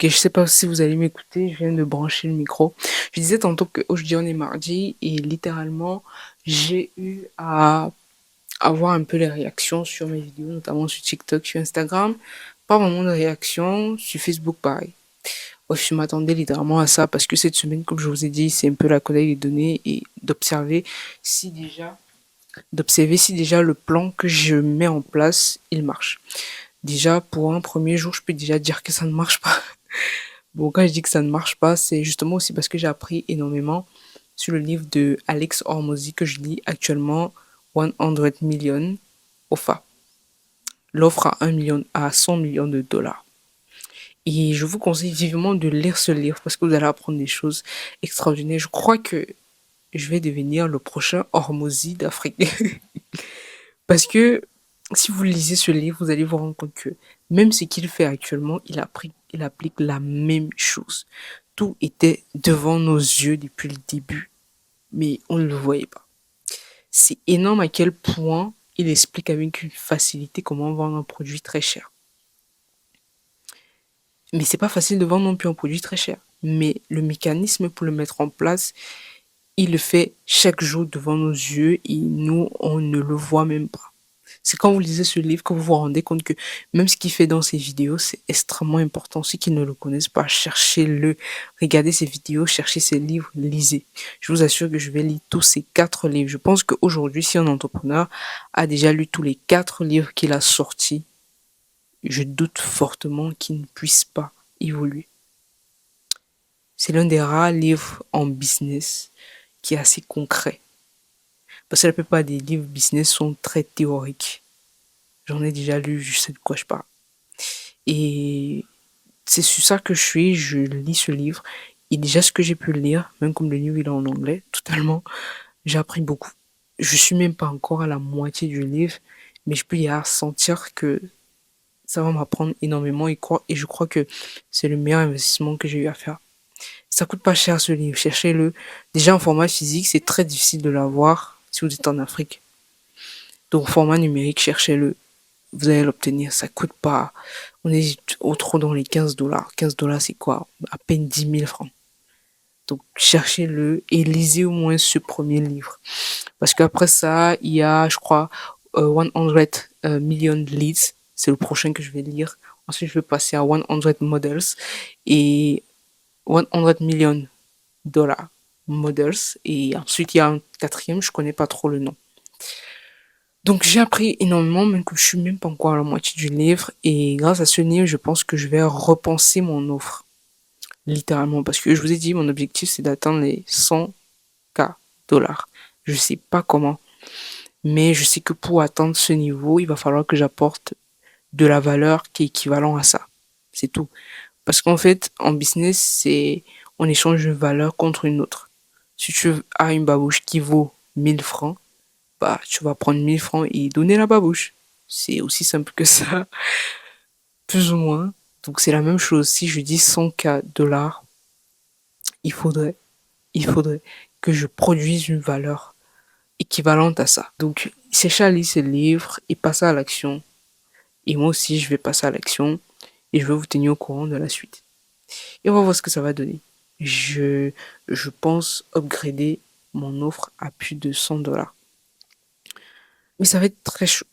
Ok, je sais pas si vous allez m'écouter, je viens de brancher le micro. Je disais tantôt qu'aujourd'hui on est mardi et littéralement j'ai eu à avoir un peu les réactions sur mes vidéos, notamment sur TikTok, sur Instagram. Pas vraiment de réactions, sur Facebook pareil. Ouais, je m'attendais littéralement à ça parce que cette semaine, comme je vous ai dit, c'est un peu la collecte des données et d'observer si déjà le plan que je mets en place, il marche. Déjà, pour un premier jour, je peux déjà dire que ça ne marche pas. Bon, quand je dis que ça ne marche pas, c'est justement aussi parce que j'ai appris énormément sur le livre de Alex Hormozy que je lis actuellement, 100 million OFA. L'offre à 1 million, à 100 millions de dollars. Et je vous conseille vivement de lire ce livre parce que vous allez apprendre des choses extraordinaires. Je crois que je vais devenir le prochain Hormozy d'Afrique. Parce que si vous lisez ce livre, vous allez vous rendre compte que même ce qu'il fait actuellement, il applique la même chose. Tout était devant nos yeux depuis le début, mais on ne le voyait pas. C'est énorme à quel point il explique avec une facilité comment vendre un produit très cher. Mais c'est pas facile de vendre non plus un produit très cher. Mais le mécanisme pour le mettre en place, il le fait chaque jour devant nos yeux et nous, on ne le voit même pas. C'est quand vous lisez ce livre que vous vous rendez compte que même ce qu'il fait dans ses vidéos, c'est extrêmement important. Ceux qui ne le connaissent pas, cherchez-le. Regardez ses vidéos, cherchez ses livres, lisez. Je vous assure que je vais lire tous ces 4 livres. Je pense qu'aujourd'hui, si un entrepreneur a déjà lu tous les 4 livres qu'il a sortis, je doute fortement qu'il ne puisse pas évoluer. C'est l'un des rares livres en business qui est assez concret. Parce que la plupart des livres business sont très théoriques. J'en ai déjà lu, je sais de quoi je parle. Et c'est sur ça que je lis ce livre. Et déjà, ce que j'ai pu lire, même comme le livre il est en anglais, totalement, j'ai appris beaucoup. Je suis même pas encore à la moitié du livre, mais je peux y sentir que ça va m'apprendre énormément et je crois que c'est le meilleur investissement que j'ai eu à faire. Ça coûte pas cher ce livre, cherchez-le. Déjà en format physique, c'est très difficile de l'avoir si vous êtes en Afrique. Donc format numérique, cherchez-le. Vous allez l'obtenir, ça coûte pas. On est au trop dans les 15 dollars. 15 dollars, c'est quoi? À peine 10 000 francs. Donc, cherchez-le et lisez au moins ce premier livre. Parce qu'après ça, il y a, je crois, 100 million leads. C'est le prochain que je vais lire. Ensuite, je vais passer à 100 models et 100 million dollars models. Et ensuite, il y a un quatrième, je connais pas trop le nom. Donc j'ai appris énormément, même que je suis même pas encore à la moitié du livre. Et grâce à ce livre, je pense que je vais repenser mon offre. Littéralement. Parce que je vous ai dit, mon objectif, c'est d'atteindre les 100K dollars. Je sais pas comment. Mais je sais que pour atteindre ce niveau, il va falloir que j'apporte de la valeur qui est équivalent à ça. C'est tout. Parce qu'en fait, en business, on échange une valeur contre une autre. Si tu as une babouche qui vaut 1000 francs, bah, tu vas prendre 1000 francs et donner la babouche. C'est aussi simple que ça, plus ou moins. Donc c'est la même chose. Si je dis 100K dollars, il faudrait, il faudrait que je produise une valeur équivalente à ça. Donc, cherchez à lire ce livre et passer à l'action. Et moi aussi, je vais passer à l'action et je vais vous tenir au courant de la suite. Et on va voir ce que ça va donner. Je, je pense upgrader mon offre à plus de 100 dollars. Mais ça va être très chaud.